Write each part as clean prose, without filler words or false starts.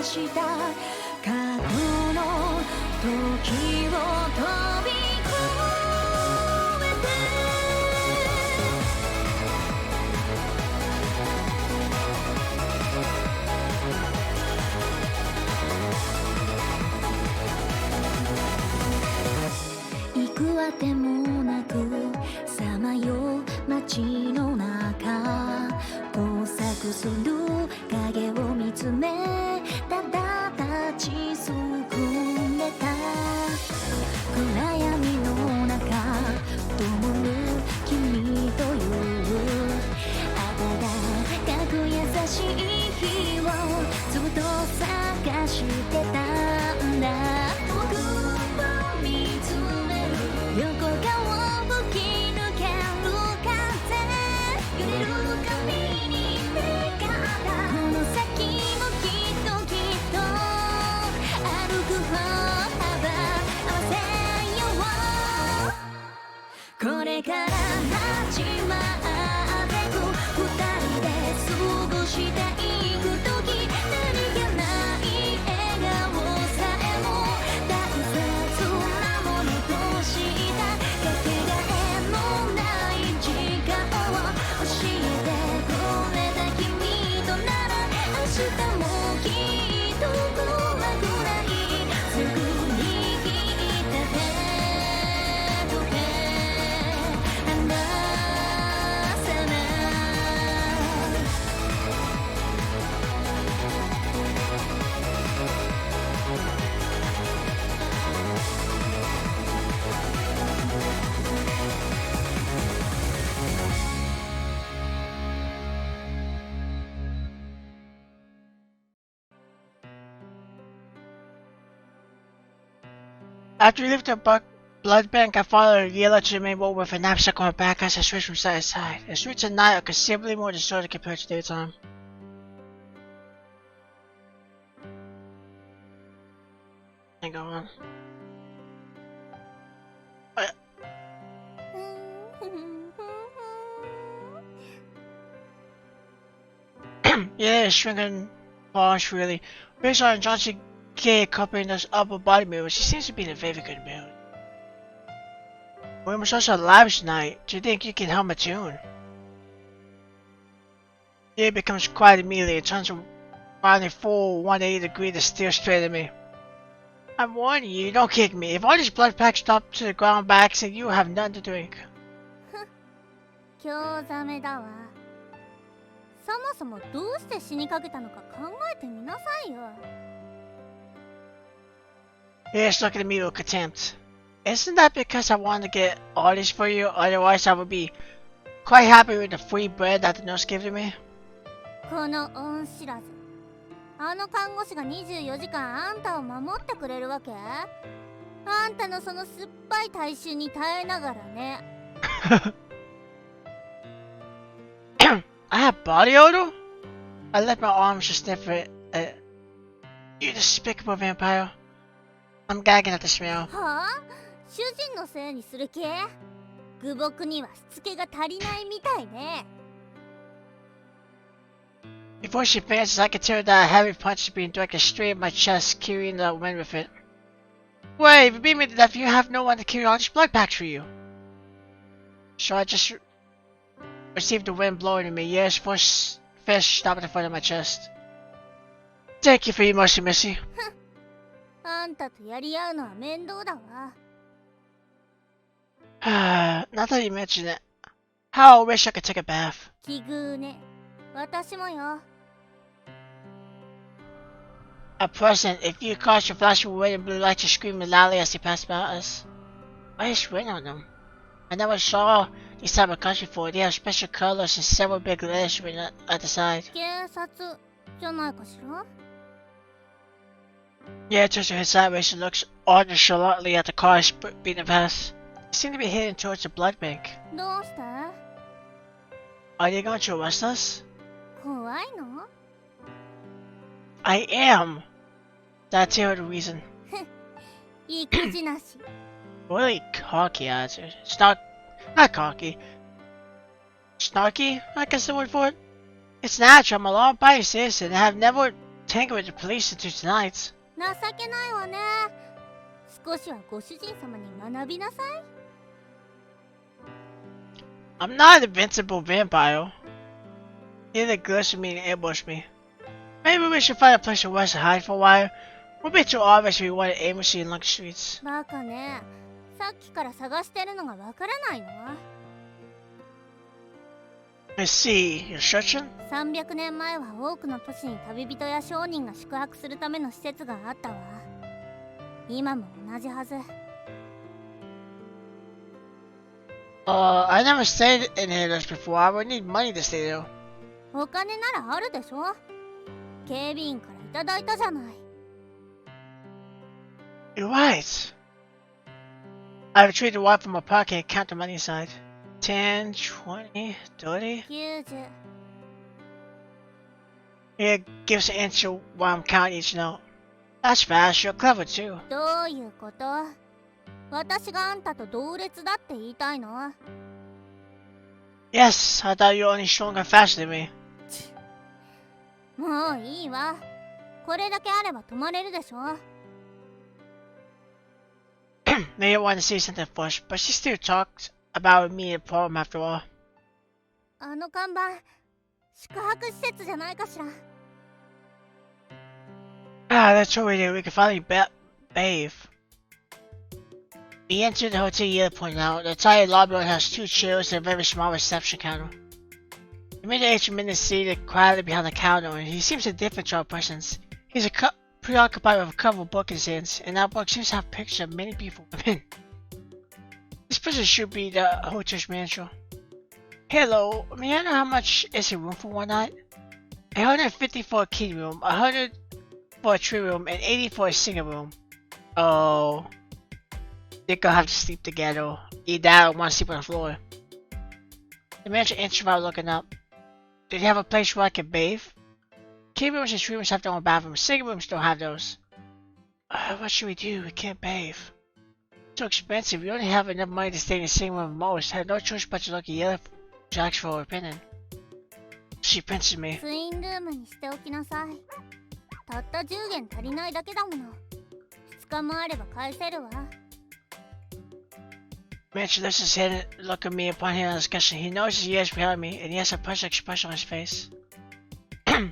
した過去の時を飛び越えて行くあてもなくさまよう街の中交錯する影を見つめただ立ちすくめた暗闇の中灯る君という温かく優しい日をずっと探してたんだ遠くを見つめる横顔を吹き抜ける風揺れる髪に目があったこの先もきっときっと歩く歩幅合わせようこれから始まってく二人で過ごしていく時何気ない笑顔さえも大切なものとしたかけがえのない時間を教えてくれた君となら明日もきっと暗くないすぐにきった手と手離さないAfter we left the blood bank, I followed a yellow to the main wall with a knapsack on my back as I switched from side to side. The streets at night are considerably more disordered compared to daytime. And go on. Yeah, it's shrinking fast, really. Based on Johnson K accompanying those upper body movements, she seems to be in a very good mood. We were such a lavish night. Do you think you can hum a tune? It becomes quiet immediately and turns around a full 180 degree to stare straight at me. I'm warning you, don't kick me. If all these blood packs drop to the ground by accident, you have nothing to drink. 興ざめだわそもそもどうして死にかけたのか考えてみなさいよ He's looking at me with contempt. Isn't that because I wanted to get all this for you? Otherwise, I would be quite happy with the free bread that the nurse gave to me. この恩知らずあの看護師が24時間あんたを守ってくれるわけあんたのその酸っぱい体臭に耐えながらね I have body odor? I left my arms to sniff it. You despicable vampire. I'm gagging at the smell. はあ主人のせいにする気愚木にはしつけが足りないみたいね Before she finishes, I can tell that a heavy punch is being directed straight at my chest, carrying the wind with it. Wait, if you beat me to death, you have no one to carry all these blood packs for you. So I just received the wind blowing at me. Yes, first fish stopped at the front of my chest. Thank you for your mercy, Missy. あんたとやり合うのは面倒だわ Now that you mention it, how I wish I could take a bath. 奇遇ね私もよ A present, if you cause your flashing red and blue lights to scream loudly as they pass by us. Why is red on them? I never saw these type of cars before. They have special colors and several big letters written at the side. 警察じゃないかしら Yeah, it turns her head sideways and looks nonchalantly at the cars being past. They seem to be heading towards the blood bank. どうして Are they going to arrest us? 怖いの I am! Did I tell her the reason? 育児なし Really cocky attitude. Not cocky. Snarky? I guess the word for it. It's natural. I'm a law-abiding citizen and have never tangle with the police until tonight. 情けないわね。少しはご主人様に学びなさい。I'm not an invincible vampire. Neither glimpse of me and ambush me. Maybe we should find a place for us to hide for a while. We'll be too obvious if we want to aimlessly along the streets. バカね。さっきから探してるのがわからないの？ Let's see, you're searching? 300年前は多くの都市に旅人や商人が宿泊するための施設があったわ。今も同じはず。I never stayed in here before. I would need money to stay there. お金ならあるでしょ。警備員からいただいたじゃない。You're right. I retrieved the wallet from my pocket and count the money inside. 10, 20, 30. 90。Here, give us an answer while I'm counting each note. That's fast. You're clever too. どういうこと？私があんたと同列だって言いたいの？ Yes, I thought you were only stronger and faster than me. もういいわ。これだけあれば泊まれるでしょ。Maybe I wanted to say something first, but she still talked about me and the problem after all. あの看板、宿泊施設じゃないかしら。Ah, that's what we do. We can finally bathe. We entered the hotel Yale pointed out. The entire lobby only has 2 chairs and a very small reception counter. We made the extra minute seated quietly behind the counter, and he seems indifferent to our presence. He's preoccupied with a cover book in his hands, and that book seems to have pictures of many beautiful women. This person should be the hotel's manager. Hello, may I know how much is a room for one night? 150 for a king room, 100 for a tree room, and 80 for a single room. Oh, they're gonna have to sleep together. Either that or want to sleep on the floor. The manager answered without looking up. Did he have a place where I could bathe? King rooms and tree rooms have their own bathrooms. Single rooms don't have those. What should we do? We can't bathe. It's so expensive. We only have enough money to stay in the same room with most. I have no choice but to look at Yellow to ask for her opinion. She pinches me. ツインルームにしておきなさい。たった10元足りないだけだもの。2日もあれば返せるわ。Mitch lifts his head and look at me upon hearing the discussion. He notices the years behind me, and he has a puzzled expression on his face.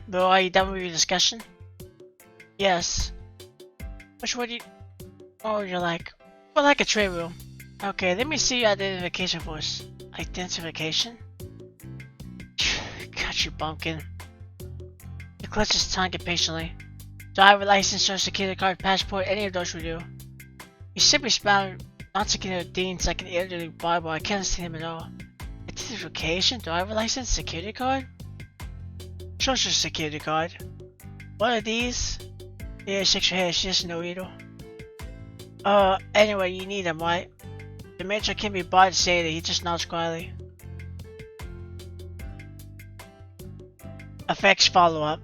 Bill, are you done with your discussion? Yes. Which would you... What would you like? Well, like a trade room. Okay, let me see your identification first. Identification? Got you, bumpkin. He clutches his tongue impatiently. Driver license, social security card, passport, any of those will do. He simply smiled, not looking at Dean's like an elderly barber. I can't see him at all. Identification, driver license, security card? Social security card. What are these? Yeah, shakes her head, she doesn't know either. Anyway, you need them, right? The manager can't be bothered to say that, he just nods quietly. Effects follow-up.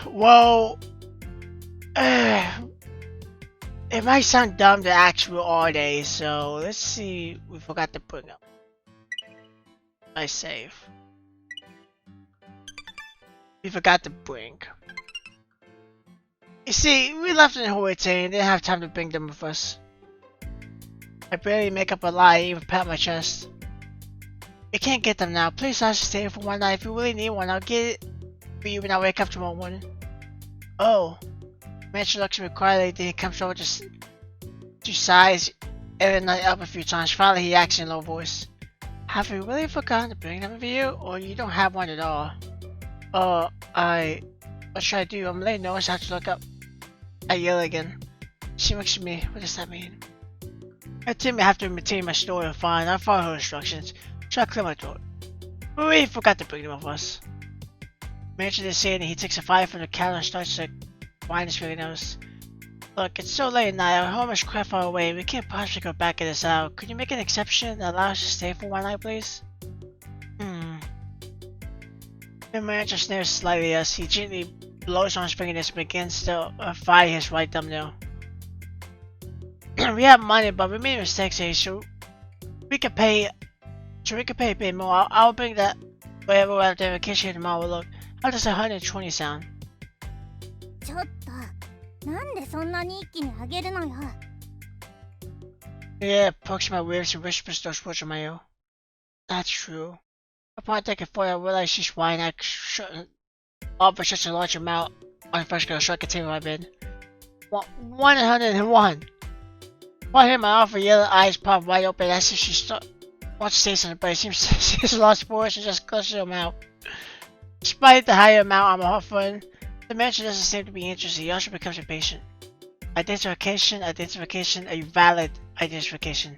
Well, it might sound dumb to ask where are they, so let's see. We forgot to bring up. I save. We forgot to bring. You see, we left in Hawaii and didn't have time to bring them with us. I barely make up a lie, even pat my chest. We can't get them now. Please let us stay here for one night. If you really need one, I'll get it for you when I wake up tomorrow morning. Oh. Mitch looks at me quietly, then he comes over to sighs and then light up a few times. Finally, he asks in a low voice, have you really forgotten to bring them with you, or you don't have one at all? What should I do? I'm late, no, I have to look up. I yell again. She looks at me, what does that mean? I tell me I have to maintain my story fine. I follow her instructions. So I clear my throat. We really forgot to bring them with us. Manager didn't say anything. He takes a fire from the counter and starts to wind his fingernails. Look, it's so late now. Our home is quite far away. We can't possibly go back in this hour. Could you make an exception and allow us to stay for one night, please? The manager sneers slightly as he gently blows on his fingernails and begins to fire his right thumbnail. We have money, but we made mistakes here, so we can pay a bit more. I'll bring that Wherever we're at the vacation tomorrow, look. How does 120 sound? ちょっとなんでそんなに一気に上げるのよ。 Yeah, pokes my ribs and whispers those words in my ear. That's true. Upon taking a photo, I realized she's whining. I shouldn't offer such a large amount on the first girl, so I continue my bid. 101. While I hear my offer, yellow eyes pop wide open as if she wants to say something, but it seems she's lost for words and just closes her mouth. Despite the higher amount I'm offering, the mention doesn't seem to be interested. He also becomes impatient. Identification, a valid identification.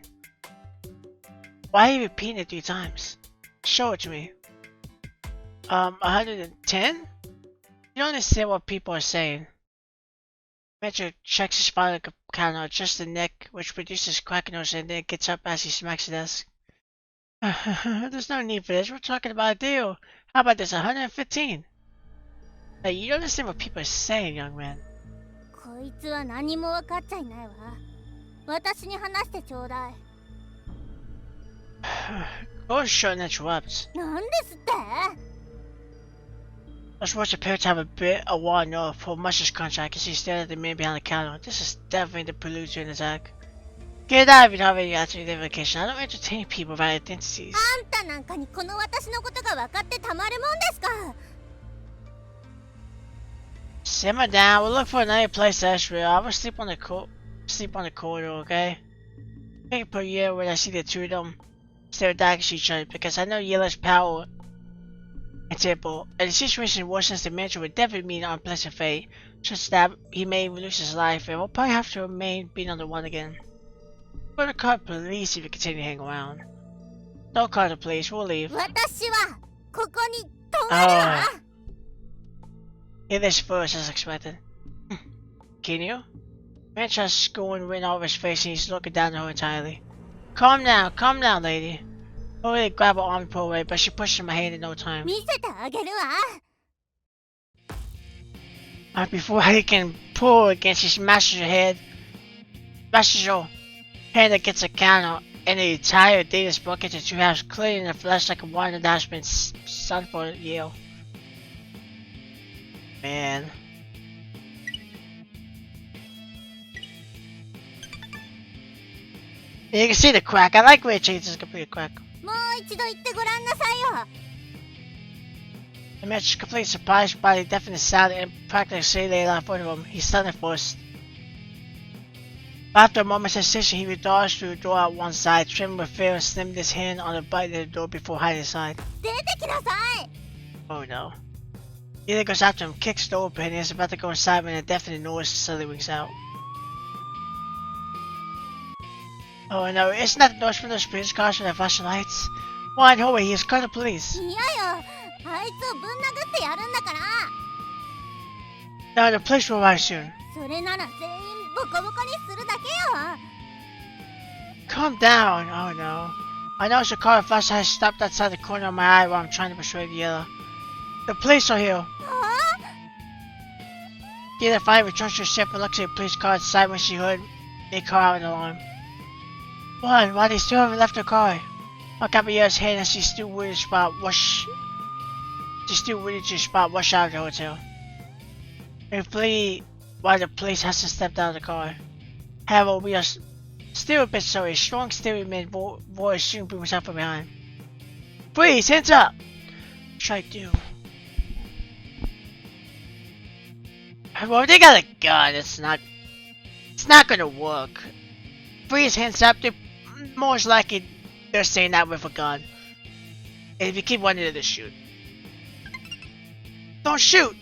Why are you repeating it 3 times? Show it to me. 110? You don't understand what people are saying. Metro checks his spinal column, adjusts the neck, which produces crack noise, and then gets up as he smacks the desk. There's no need for this. We're talking about a deal. How about this? 115? Hey, you don't understand what people are saying, young man. こいつは何も分かっちゃいないわ。私に話してちょうだい。Go short and interrupts. なんですって？ Let's watch the pair to have a bit of war north for Mush's contract as he stared at the man behind the counter. This is definitely the prelude to an attack. Get out of it already after your vacation. I don't entertain people without identities. あんたなんかにこの私のことが分かってたまるもんですか？ Simmer down. We'll look for another place that's real. I will sleep on the corridor, okay? Maybe per year when I see the two of them stare back at each other because I know Yellow's power and temple, and the situation worsens, the manager would definitely meet an unpleasant fate, such that he may lose his life and will probably have to remain being on the one again. We're gonna call the police if you continue to hang around. Don't call the police, we'll leave. 私はここに泊まるわ。Hear this first as expected. Can you? Man tries scorn written all over his face and he's looking down at her entirely. Calm down, lady. I really grab her arm and pull away, but she pushes my hand in no time. 見せてあげるわ。 Before he can pull against, he smashes her hand against the counter, and the entire thing is broken into 2 halves, clearing the flesh like a wine that has been sun for a year. Man. You can see the crack. I like where it changes complete crack. もう一度言ってごらんなさいよ。 The man is completely surprised by the deafening sound and practically laid out in front of him. He's stunned at first. After a moment's hesitation, he withdraws through the door at one side, trembling with fear and slamming his hand on the button of the door before hiding inside. 出てきなさい。 Oh no. Either goes after him, kicks the door open, and is about to go inside when a deafening noise suddenly rings out. Oh no, it's not the noise from those police cars with their flashing lights. Why, no way, he has called the police. いやよ、あいつをぶん殴ってやるんだから。 No, the police will arrive soon. それなら全員ボコボコにするだけよ。 Calm down. Oh no. I noticed the car flashlight stopped outside the corner of my eye while I'm trying to persuade Yellow. The police are here. は Yellow finally returns to her ship and looks at the police car inside when she heard me call out an alarm. Why they still haven't left the car? I got my ears hand and she's still waiting to spot rush out of the hotel. We flee while the police hasn't stepped out of the car. However, we are still a bit sorry. A strong stereo man voice soon booms out from behind. Freeze! Hands up! What should I do? Well, they got a gun. It's not gonna work. Freeze! Hands up! Most likely they're saying that with a gun. And if you keep wanting to shoot. Don't shoot!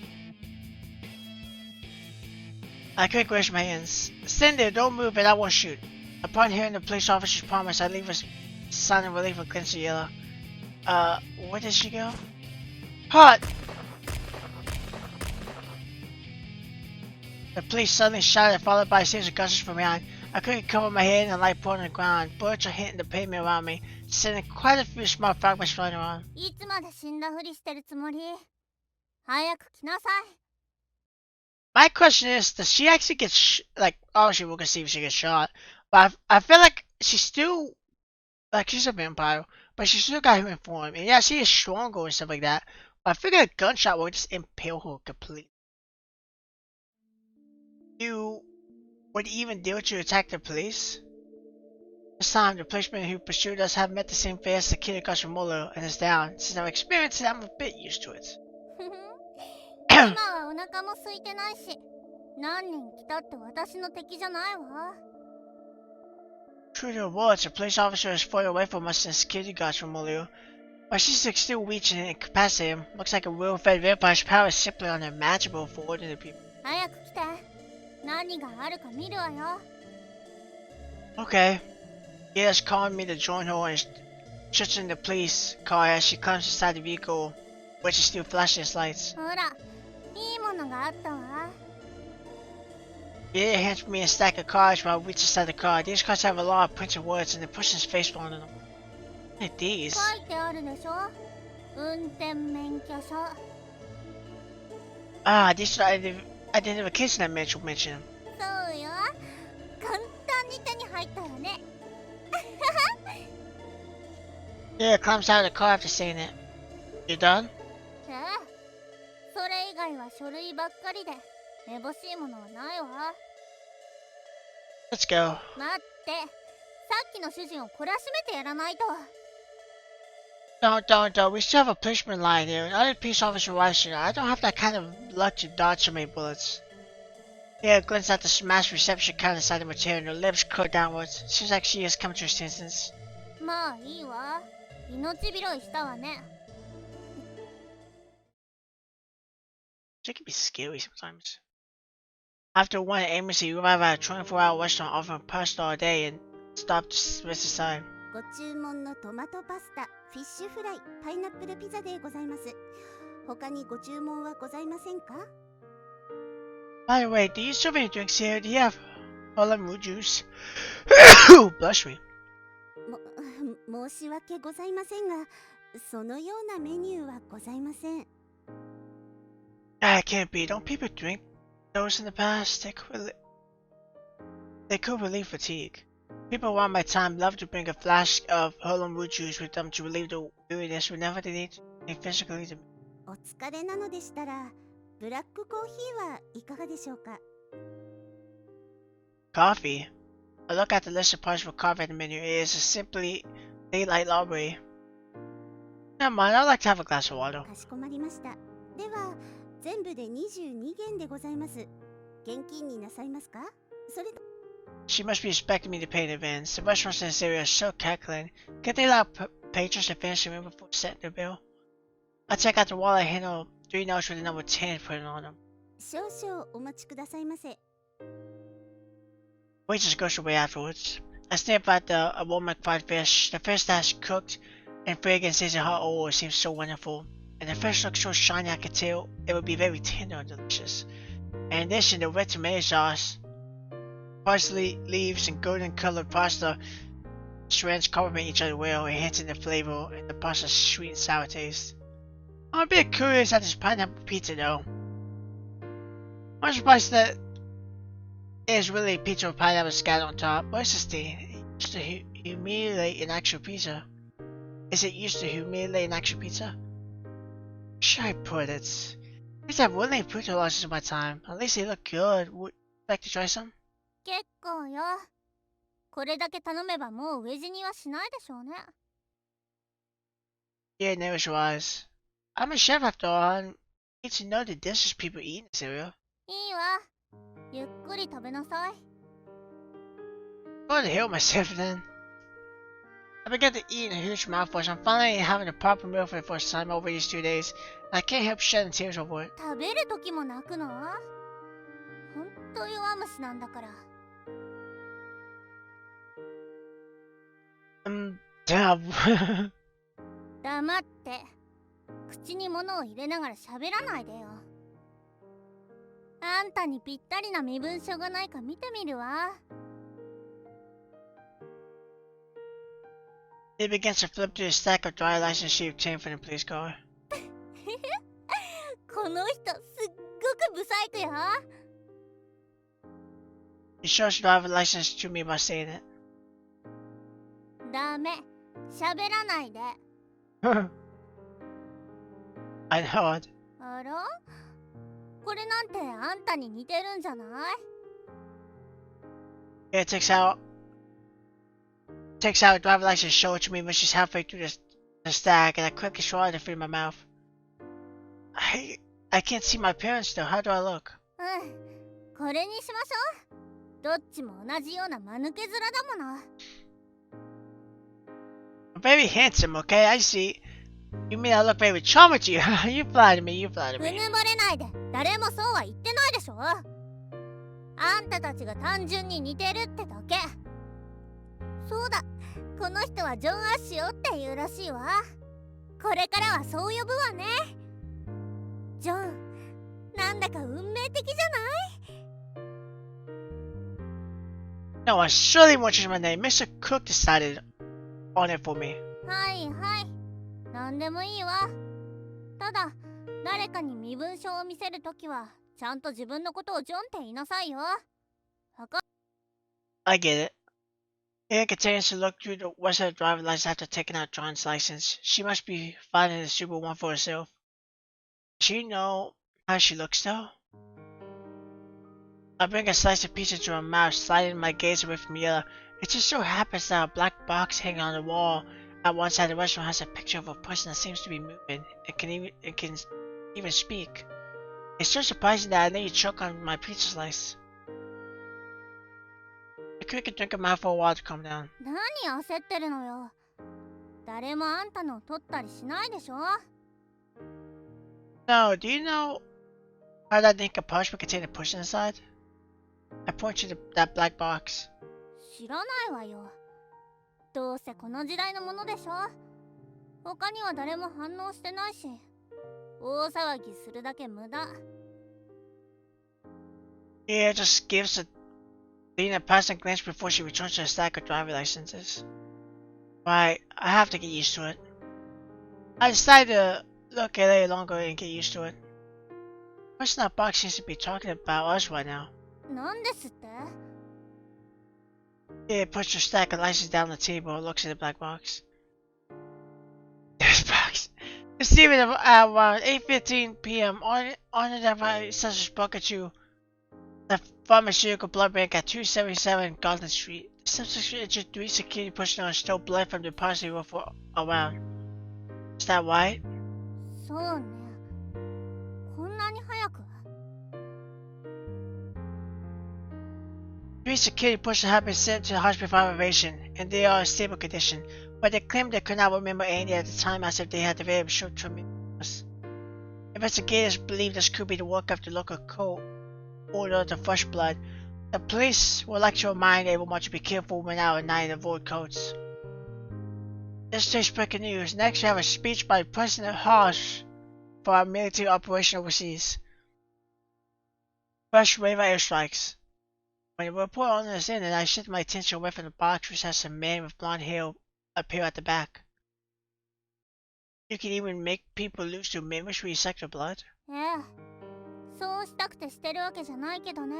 I quickly raise my hands. Stand there, don't move, and I won't shoot. Upon hearing the police officer's promise, I leave a sign of relief and glance at Yellow. Where did she go? Halt! The police suddenly shouted, followed by a series of gunshots from behind. I quickly covered my head and light poured on the ground. Bullets are hitting the pavement around me, sending quite a few small fragments flying around. いつまで死んだふりしてるつもり？早く来なさい。 My question is, does she actually get obviously we're gonna see if she gets shot, but I feel like she's still, like she's a vampire, but she still got human form. And yeah, she is stronger and stuff like that. But I figured a gunshot would just impale her completely. You would even dare to attack the police? This time, the policemen who pursued us have met the same fate as the kid across from Molo and is down. Since I've experienced it, I'm a bit used to it. 今はお腹も空いてないし、何人来たって私の敵じゃないわ。True to her words, a police officer is far away from us and security guards from Molo. But she's still weak and incapacitated. Looks like a well-fed vampire's power is simply unimaginable for ordinary people. 早く来て。何があるか見るわよ。Okay. Gail's calling me to join her and shoots in the police car as she climbs inside the vehicle, which is still flashing its lights. ほら、いいものがあったわ。Gail hands me a stack of cards while I reach inside the car. These cards have a lot of printed words and the person's face on them. What are these? 書いてあるでしょ。運転免許証。Ah, these are the identification that Mitchell mentioned. そうよ。簡単に手に入ったよね。Gail climbs out of the car after saying it. You done? ええ。それ以外は書類ばっかりで、めぼしいものはないわ。Let's go. 待って。さっきの主人を懲らしめてやらないと。Don't. We still have a policeman lying there. Another police officer watching. I don't have that kind of luck to dodge so many bullets. Gail glints at the smashed reception counter inside the material and her lips curl downwards. Seems like she has come to her senses. まあいいわ。命拾いしたわね。It can be scary sometimes. After one aimlessly, you arrive at a 24-hour restaurant offering pasta all day and stop to rest aside. ご注文のトマトパスタ、フィッシュフライ、パイナップルピザでございます。他にご注文はございませんか？ By the way, do you serve any drinks here? Do you have Holland root juice? Blush me. 申し訳ございませんが、そのようなメニューはございません。Ah, it can't be. Don't people drink those in the past? They could relieve fatigue. People around my time love to bring a flask of Holland root juice with them to relieve the weariness whenever they need physically to. お疲れなのでしたら、ブラックコーヒーはいかがでしょうか？ Coffee? A look at the list of parts for coffee at the menu is simply daylight lottery. Never mind, I'd like to have a glass of water. かしこまりました。では、全部で22元でございます。現金になさいますか？それと She must be expecting me to pay in advance. The restaurants in this area are so calculating. Can't they allow patrons to finish the meal before setting their bill? I check out the wallet and hand her 3 notes with the number 10 and put it on them. 少々お待ちくださいませ。Waitress goes away afterwards. I snap at a warm fried fish. The fish that's cooked and fragrance is in hot oil seems so wonderful. And the fish looks so shiny I could tell it would be very tender and delicious. And in addition, the red tomato sauce, parsley leaves, and golden colored pasta strands complement each other well, enhancing the flavor and the pasta's sweet and sour taste. I'm a bit curious at this pineapple pizza though. I'm surprised that there's really pizza with pineapple scattered on top. What's this thing? It used to humiliate an actual pizza. Is it used to humiliate an actual pizza? Should I put it? At least I've willingly put the losses of my time. At least they look good. Would you like to try some? 結構よ。これだけ頼めばもう飢え死にはしないでしょうね。Yeah, never wise. I'm a chef after all, and need to know the dishes people eat in this area. いいわ。ゆっくり食べなさい。Go to hell myself then. I began to eat in a huge mouthful. I'm finally having a proper meal for the first time over these 2 days, and I can't help shedding tears over it. 食べる時も泣くの？ほんと弱虫なんだから。Damn. 黙って。口に物を入れながら喋らないでよ。あんたにぴったりな身分証がないか見てみるわ。He begins to flip through a stack of dry license she obtained from the police car. この人すっごくブサイクよ。He shows the driver license to me by saying it. ダメ。喋らないで。I know it. あら？これなんてあんたに似てるんじゃない？ Yeah, takes out a driver license, show it to me when she's halfway through the stack, and I quickly swallow it through my mouth. I can't see my parents though. How do I look? うん。これにしましょう。どっちも同じような間抜け面だもの。I'm very handsome, okay? I see. You mean I look very charming to you? You flatter me, you flatter うぬ me. ぼれないで。誰もそうは言ってないでしょ。あんたたちが単純に似てるってだけ。そうだ。この人はジョン・アッシュっていうらしいわ。これからはそう呼ぶわね。ジョン、なんだか運命的じゃない？ No, I surely won't change my name. Mr. Cook decided on it for me. はいはい。なんでもいいわ。ただ、誰かに身分証を見せるときは、ちゃんと自分のことをジョンって言いなさいよ。I get it. Anne continues to look through the rest of the driver's license after taking out John's license. She must be finding the stupid one for herself. Does she know how she looks though? I bring a slice of pizza to her mouth, sliding my gaze away from Yella. It just so happens that a black box hanging on the wall at one side of the restaurant has a picture of a person that seems to be moving. It can even speak. It's so surprising that I let you choke on my pizza slice. I quickly drink a mouthful of water to calm down. 何焦ってるのよ。誰もあんたの取ったりしないでしょ。 No, do you know how that thing can parchment contain a person inside? I point you to that black box. 知らないわよ。どうせこの時代のものでしょ。他には誰も反応してないし、大騒ぎするだけ無駄。 Yeah, just gives Lena a passing glance before she returns to the stack of driver licenses. Right, I have to get used to it. I decided to look at it longer and get used to it. The person in that box seems to be talking about us right now. なんですって？ Yeah, puts her stack of licenses down on the table and looks at the black box. This box. This evening at around 8:15 p.m. Unidentified suspect spoke at you. The pharmaceutical blood bank at 277 Garden Street. The subsection introduced security personnel and stole blood from the deposit room for around. Is that right? そうね。こんなに早く？ Three security personnel have been sent to the hospital for observation, and they are in stable condition, but they claim they could not remember any at the time as if they had very short-term memories. Investigators believe this could be the work of the local court order to flush blood. The police would like to remind everyone to be careful when out at night and avoid codes. This is breaking news. Next, we have a speech by President Harsh for our military operation overseas. Fresh wave of airstrikes. When the report on this ended, I shifted my attention away from the box which has a man with blonde hair appear at the back. You can even make people lose their memories when you suck their blood? ええ。そうしたくてしてるわけじゃないけどね。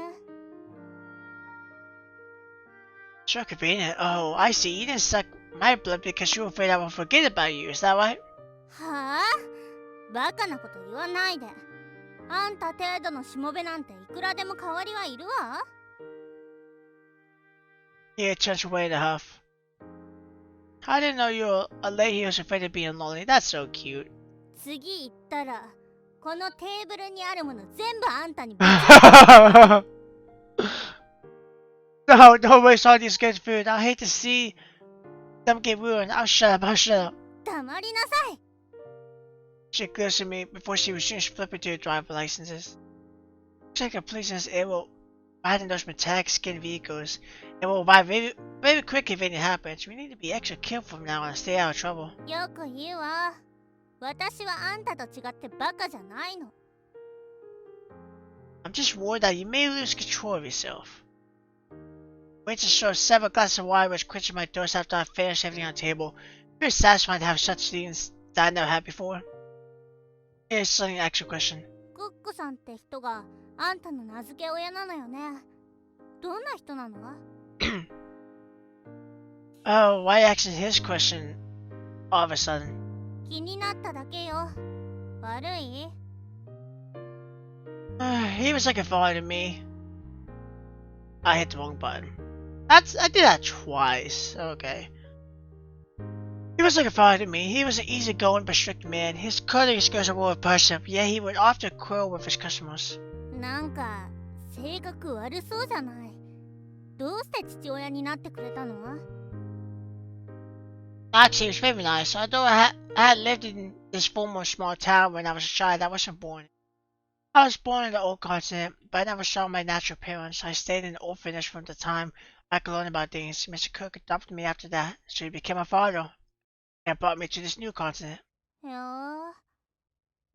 Sure convenient. Oh, I see. You didn't suck my blood because you were afraid I would forget about you. Is that right? はあ？バカなこと言わないで。あんた程度のしもべなんていくらでも代わりはいるわ。 Yeah, turns away in a huff. I didn't know you were a lady who was afraid of being lonely. That's so cute. 次行ったら、このテーブルにあるもの全部あんたに。No, don't waste all these good food. I hate to see them get ruined. I'll shut up. I'll shut up. 黙りなさい。 She glares at me before she resumes flipping to the driver licenses. Looks like a police in this area will ride in those metallic skinned vehicles and will arrive very, very quick if anything happens. We need to be extra careful from now on and stay out of trouble. よく言うわ。私はあんたと違ってバカじゃないの。 I'm just worried that you may lose control of yourself. Wait to show several glasses of water which quenches my thirst after I finish everything on the table. Very satisfying to have such things that I never had before. Here's something to ask you a question. クックさんって人があんたの名付け親なのよね。どんな人なの？ Oh, why asking his question? all of a sudden. 気になっただけよ。悪い？ He was like a father to me. I hit the wrong button. I did that twice. Okay. He was like a father to me. He was an easygoing but strict man. His cutting skills were impressive, yet he would often quarrel with his customers. なんか性格悪そうじゃない。どうして父親になってくれたの？ Actually, he was very nice. Although I had lived in this former small town when I was a child, I wasn't born. I was born in the old continent, but I never saw my natural parents. I stayed in the orphanage from the time I could learn about things. Mr. Cook adopted me after that, so he became my father and brought me to this new continent. へえ。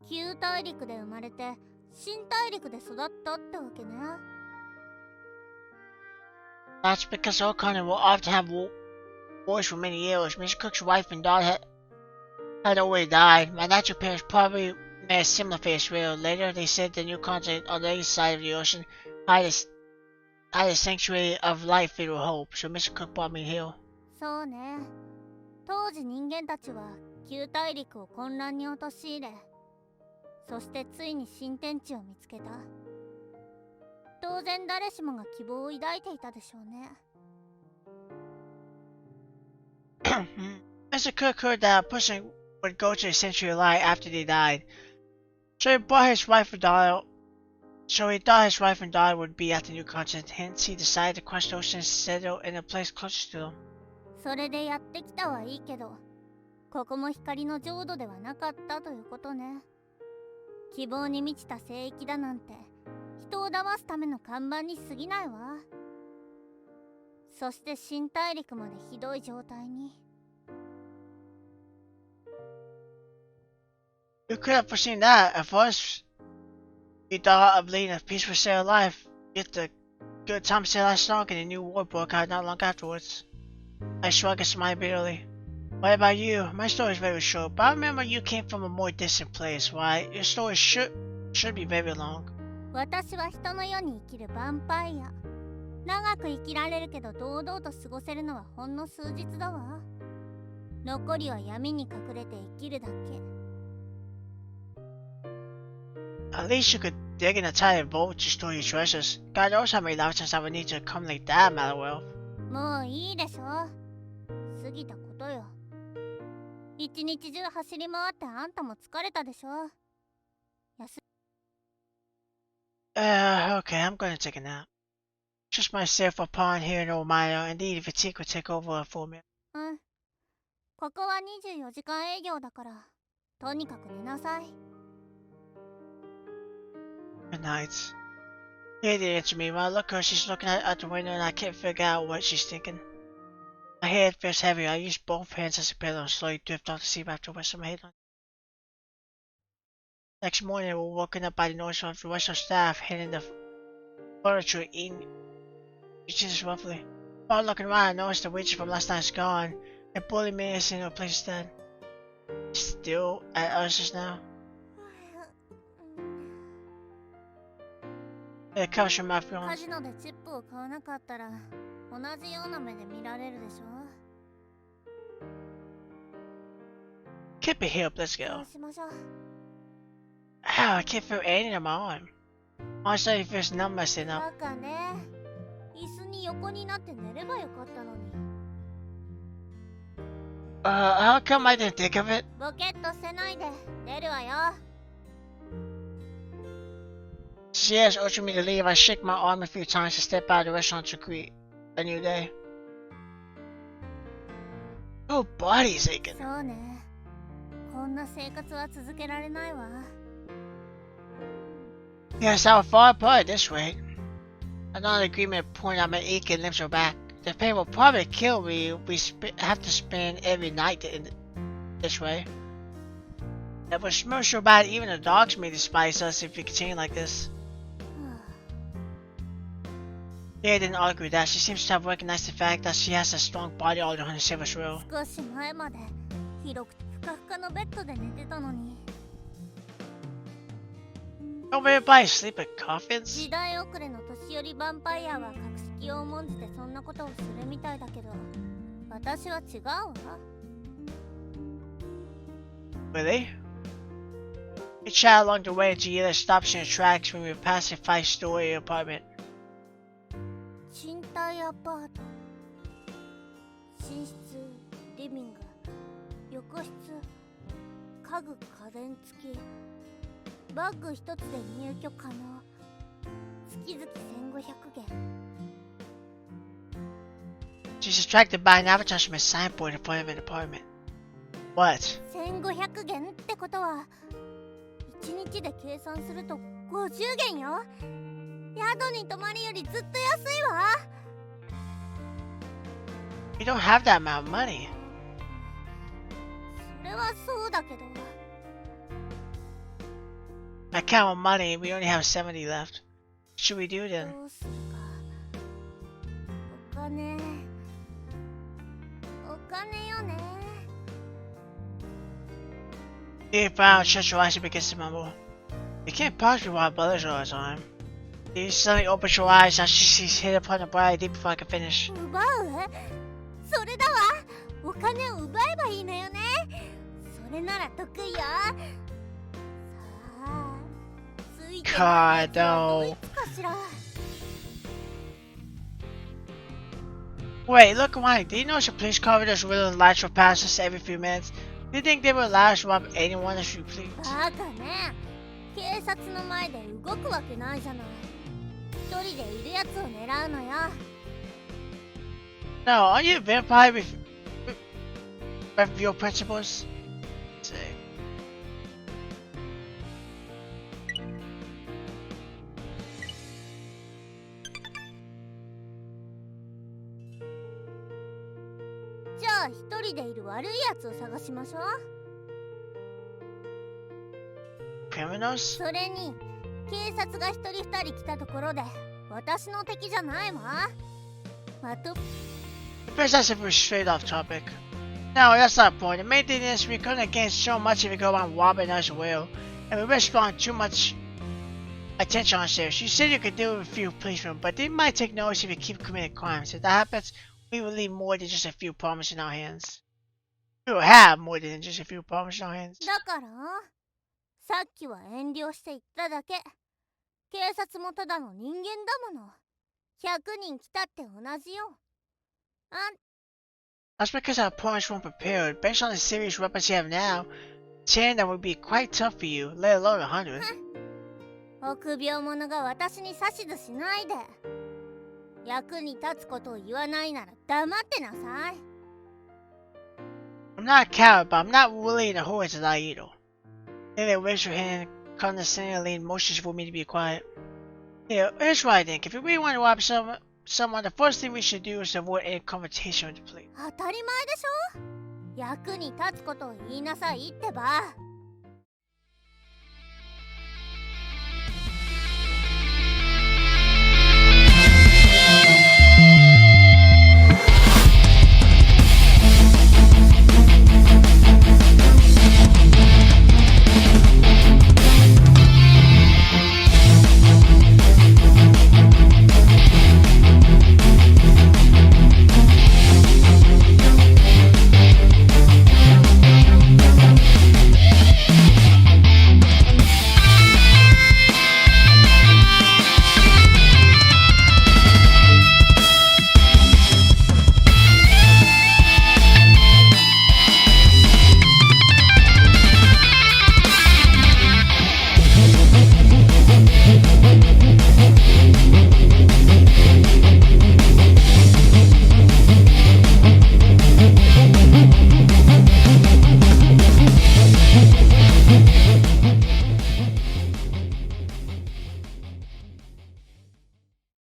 旧大陸で生まれて新大陸で育ったってわけね。 That's because the old continent will often have wars for many years. Mr. Cook's wife and daughter had already died. My natural parents probably made a similar fate as well. Later, they said the new continent on the other side of the ocean had a sanctuary of life filled with hope, so Mr. Cook brought me here. そうね。当時人間たちは旧大陸を混乱に陥れ、そしてついに新天地を見つけた。当然誰しもが希望を抱いていたでしょうね。Mr. Cook heard that a person would go to a sanctuary of light after they died, so he thought his wife and daughter would be at the new continent. Hence, he decided to cross the ocean and settle in a place closer to them. それでやってきたはいいけど、ここも光の浄土ではなかったということね。希望に満ちた聖域だなんて、人を騙すための看板に過ぎないわ。そして新大陸までひどい状態に。You could have foreseen that. At first, you thought of leading a peaceful sail of life. Yet the good times still last long and a new war broke out not long afterwards. I shrugged and smiled bitterly. What about you? My story is very short, but I remember you came from a more distant place. Why, your story should be very long. 私は人の世に生きるヴァンパイア。長く生きられるけど堂々と過ごせるのはほんの数日だわ。残りは闇に隠れて生きるだけ。At least you could dig in a tiny vault to store your treasures. God knows how many lifetimes I would need to come like that, Mallow. もういいでしょ。過ぎたことよ。一日中走り回ってあんたも疲れたでしょ。Okay, I'm gonna take a nap. Just myself upon here in old mile, indeed fatigue would take over for me. うん。ここは24時間営業だから、とにかく寝なさい。Good night. He didn't answer me. When I look at her, she's looking out the window and I can't figure out what she's thinking. My head feels heavy. I use both hands as a pillow and slowly drift off to sleep after resting my head on. Next morning, we were woken up by the noise of the restaurant staff hitting the furniture, eating utensils roughly. While looking around, I noticed the waitress from last night is gone, and Bully Man is in her place instead. Still at us just now. It comes from my カ feelings. ジノでチップを買わなかったら、同じような目で見られるでしょ。 Keep it here up, let's そ go. うしましょう。 Ow, I can't feel anything in my arm. Honestly, it feels numb by sitting up. バカね。椅子に横になって寝ればよかったのに。How come I didn't think of it? ボケっとせないで出るわよ。 She has urged me to leave. I shake my arm a few times to step out of the restaurant to greet a new day. Oh, body's aching. そうね。こんな生活は続けられないわ。 Yes, I will fall apart at this rate. Another agreement pointed out my aching limbs are back. The pain will probably kill me if we have to spend every night in this way. It will smell so bad even the dogs may despise us if we continue like this. Leah didn't argue with that. She seems to have recognized the fact that she has a strong body all on her service role. 少し前まで広くてふかふかのベッドで寝てたのに。 Don't everybody sleep in coffins? 時代遅れの年寄りヴァンパイアは格式を重んじてそんなことをするみたいだけど、私は違うわ。Really? We chat along the way until Yella stops in the tracks when we pass a 5-story apartment. 賃貸アパート。寝室、リビング、浴室、家具家電付き。バッグ一つで入居可能。月々1500元。She's distracted by an advertisement from a signboard in front of an apartment. What? 1500元ってことは1日で計算すると50元よ。宿に泊まりよりずっと安いわ。We don't have that amount of money. それはそうだけど。I count on money, we only have 70 left. What should we do then? どうするか。お金よね。He found shut your eyes to begin to mumble. You can't possibly want brothers all the time. He suddenly opens your eyes as she sees hit upon the bride deep before I can finish. 奪う？それだわ。お金を奪えばいいのよね。それなら得意よ。さあ、ついてないやつはどいつかしら。Wait, look around. Do you know the police car does really lights will pass us every few minutes? Do you think they will allow us to rob anyone if we please? バカね。警察の前で動くわけないじゃない。一人でいるやつを狙うのよ。No, are you a vampire with your principles? Let's see.じゃあ一人でいる悪いやつを探しましょう。 Criminals? それに警察が一人二人来たところで私の敵じゃないわ。あと First, that's if we're straight off topic. No, that's not the point. The main thing is we couldn't gain so much if we go around robbing us will, and we risk drawing too much attention on ourselves. You said you could deal with a few policemen, but they might take notice if we keep committing crimes. If that happens, we will leave more than just a few problems in our hands. We will have more than just a few problems in our hands. だからさっきは遠慮して言っただけ。警察もただの人間だもの。100人来たって同じよ。That's because our opponents weren't prepared. Based on the serious weapons you have now, 10 that would be quite tough for you, let alone 100. 臆病者が私に指図しないで。役に立つことを言わないなら黙ってなさい。I'm not a coward, but I'm not willing to hold it to that either. Then they raised her hand and condescendingly motions for me to be quiet. Yeah, here's what I think. If you really want to rob someone, the first thing we should do is avoid any confrontation with the police. 当たり前でしょ。役に立つことを言いなさいってば。